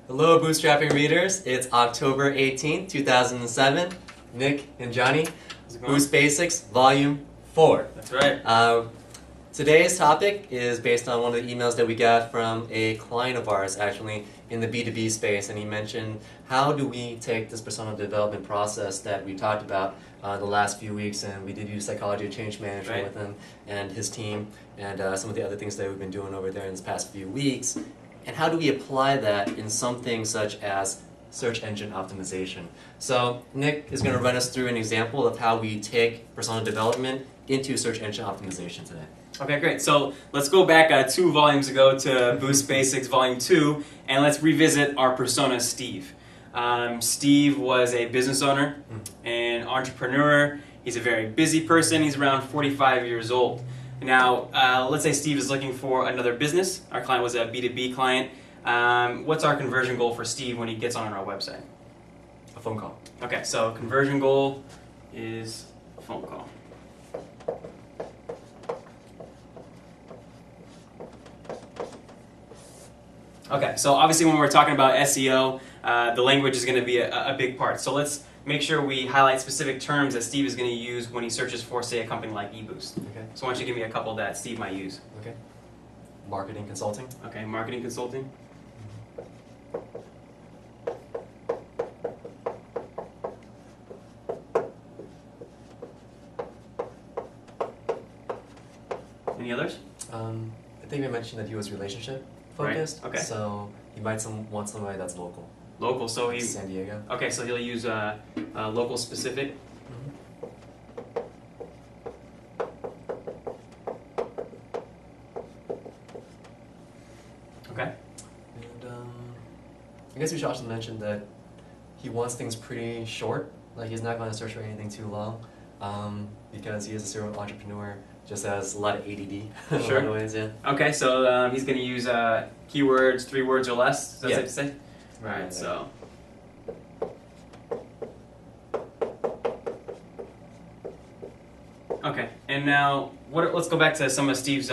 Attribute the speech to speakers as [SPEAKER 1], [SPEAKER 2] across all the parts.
[SPEAKER 1] Hello, Bootstrapping readers. It's October 18th, 2007. Nick and Johnny,
[SPEAKER 2] How's it going?
[SPEAKER 1] Boost Basics, Volume 4.
[SPEAKER 2] That's right.
[SPEAKER 1] Today's topic is based on one of the emails that we got from a client of ours, actually, in the B2B space, and he mentioned how do we take this persona development process that we talked about the last few weeks, and we did use psychology of change management
[SPEAKER 2] Right.
[SPEAKER 1] with him and his team, and some of the other things that we've been doing over there in this past few weeks, and how do we apply that in something such as search engine optimization. So Nick is going to run us through an example of how we take persona development into search engine optimization today.
[SPEAKER 2] Okay, great. So let's go back 2 volumes ago to Boost Basics Volume 2, and let's revisit our persona, Steve. Steve was a business owner, an entrepreneur. He's a very busy person. He's around 45 years old. Now, let's say Steve is looking for another business. Our client was a B2B client. What's our conversion goal for Steve when he gets on our website?
[SPEAKER 1] A phone call.
[SPEAKER 2] Okay, so conversion goal is a phone call. Okay, so obviously when we're talking about SEO, the language is going to be a big part. So let's make sure we highlight specific terms that Steve is going to use when he searches for, say, a company like eBoost.
[SPEAKER 1] Okay.
[SPEAKER 2] So why don't you give me a couple that Steve might use?
[SPEAKER 1] Okay. Marketing consulting.
[SPEAKER 2] Okay, marketing consulting. Any others?
[SPEAKER 1] I think we mentioned that he was relationship focused.
[SPEAKER 2] Right, okay.
[SPEAKER 1] So he might want somebody that's local.
[SPEAKER 2] Local, so he...
[SPEAKER 1] San Diego.
[SPEAKER 2] Okay, so he'll use local specific. Okay.
[SPEAKER 1] And I guess we should also mention that he wants things pretty short. Like he's not going to search for anything too long, because he is a serial entrepreneur. Just has a lot of ADD. In a
[SPEAKER 2] Sure.
[SPEAKER 1] lot of ways, yeah.
[SPEAKER 2] Okay, so he's going to use keywords, 3 words or less. Is that
[SPEAKER 1] Yeah.
[SPEAKER 2] safe to say?
[SPEAKER 1] Right,
[SPEAKER 2] Right, so. Okay, and now let's go back to some of Steve's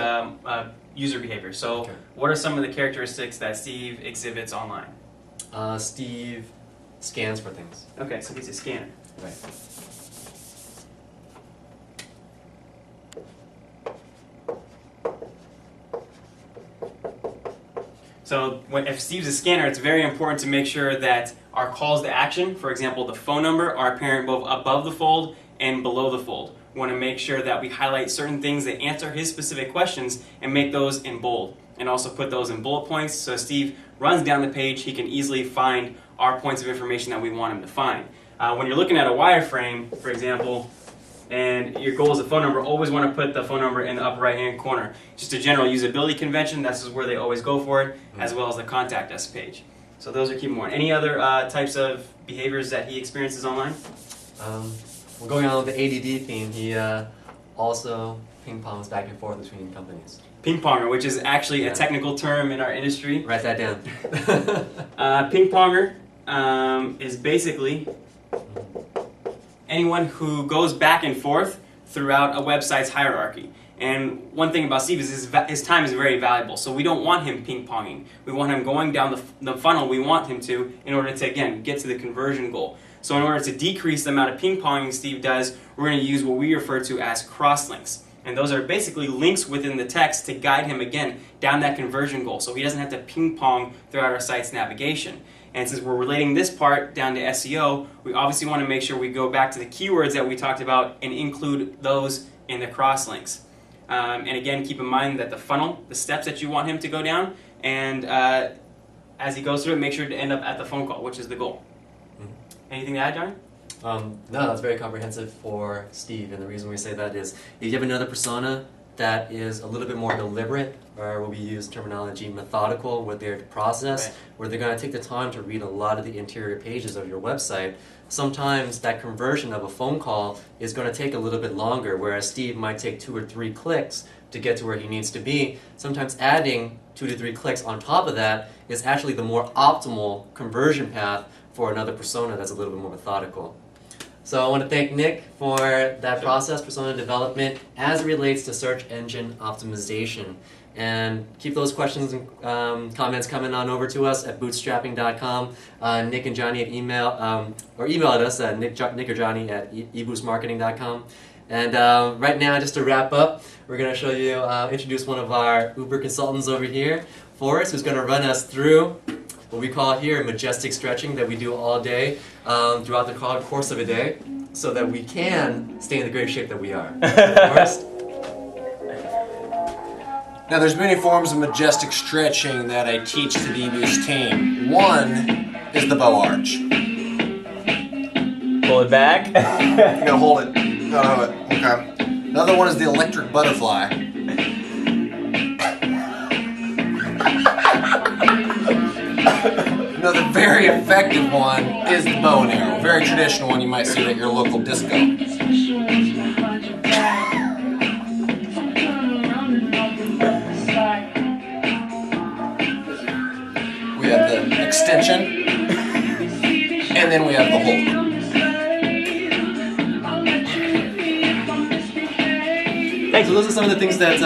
[SPEAKER 2] user behavior. So,
[SPEAKER 1] Okay.
[SPEAKER 2] what are some of the characteristics that Steve exhibits online?
[SPEAKER 1] Steve scans for things.
[SPEAKER 2] Okay, so he's a scanner.
[SPEAKER 1] Right.
[SPEAKER 2] So if Steve's a scanner, it's very important to make sure that our calls to action, for example, the phone number, are apparent both above the fold and below the fold. We want to make sure that we highlight certain things that answer his specific questions and make those in bold, and also put those in bullet points so Steve runs down the page, he can easily find our points of information that we want him to find. When you're looking at a wireframe, for example, and your goal is a phone number, always want to put the phone number in the upper right-hand corner. Just a general usability convention, that's just where they always go for it, as well as the contact us page. So those are keep more. Any other types of behaviors that he experiences online?
[SPEAKER 1] Well, going on with the ADD theme, he also ping-pongs back and forth between companies.
[SPEAKER 2] Ping-ponger, which is actually
[SPEAKER 1] Yeah.
[SPEAKER 2] a technical term in our industry.
[SPEAKER 1] Write that down.
[SPEAKER 2] Ping-ponger is basically anyone who goes back and forth throughout a website's hierarchy. And one thing about Steve is his time is very valuable, so we don't want him ping-ponging. We want him going down the funnel we want him to in order to, again, get to the conversion goal. So in order to decrease the amount of ping-ponging Steve does, we're going to use what we refer to as cross-links. And those are basically links within the text to guide him, again, down that conversion goal, so he doesn't have to ping-pong throughout our site's navigation. And since we're relating this part down to SEO, we obviously want to make sure we go back to the keywords that we talked about and include those in the cross-links. And again, keep in mind that the funnel, the steps that you want him to go down, and as he goes through it, make sure to end up at the phone call, which is the goal. Anything to add, Johnny?
[SPEAKER 1] No, that's very comprehensive for Steve, and the reason we say that is if you have another persona that is a little bit more deliberate, or what we use terminology methodical with their process,
[SPEAKER 2] Right.
[SPEAKER 1] where they're going to take the time to read a lot of the interior pages of your website, sometimes that conversion of a phone call is going to take a little bit longer, whereas Steve might take 2 or 3 clicks to get to where he needs to be. Sometimes adding 2 to 3 clicks on top of that is actually the more optimal conversion path for another persona that's a little bit more methodical. So I want to thank Nick for that process, persona development, as it relates to search engine optimization. And keep those questions and comments coming on over to us at bootstrapping.com. Nick and Johnny at email, or email at us at Nick or Johnny at eboostmarketing.com. And right now, just to wrap up, we're going to show you, introduce one of our Uber consultants over here, Forrest, who's going to run us through what we call here majestic stretching that we do all day throughout the course of a day so that we can stay in the great shape that we are. Forrest?
[SPEAKER 3] Now there's many forms of majestic stretching that I teach to the eBoost team. One is the bow arch.
[SPEAKER 2] Pull it back.
[SPEAKER 3] You gotta hold it. You gotta have it. Okay. Another one is the electric butterfly. Another very effective one is the bow and arrow. Very traditional one you might see at your local disco. We have the extension, and then we have the hold.
[SPEAKER 1] Thanks. So those are some of the things that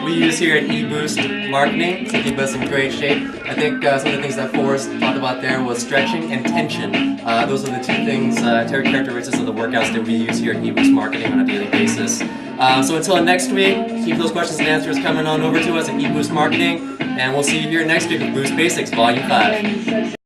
[SPEAKER 1] we use here at eBoost Marketing to keep us in great shape. I think some of the things that Forrest talked about there was stretching and tension. Those are the two things, characteristics of the workouts that we use here at eBoost Marketing on a daily basis. So until next week, keep those questions and answers coming on over to us at eBoost Marketing, and we'll see you here next week with Boost Basics Volume 5.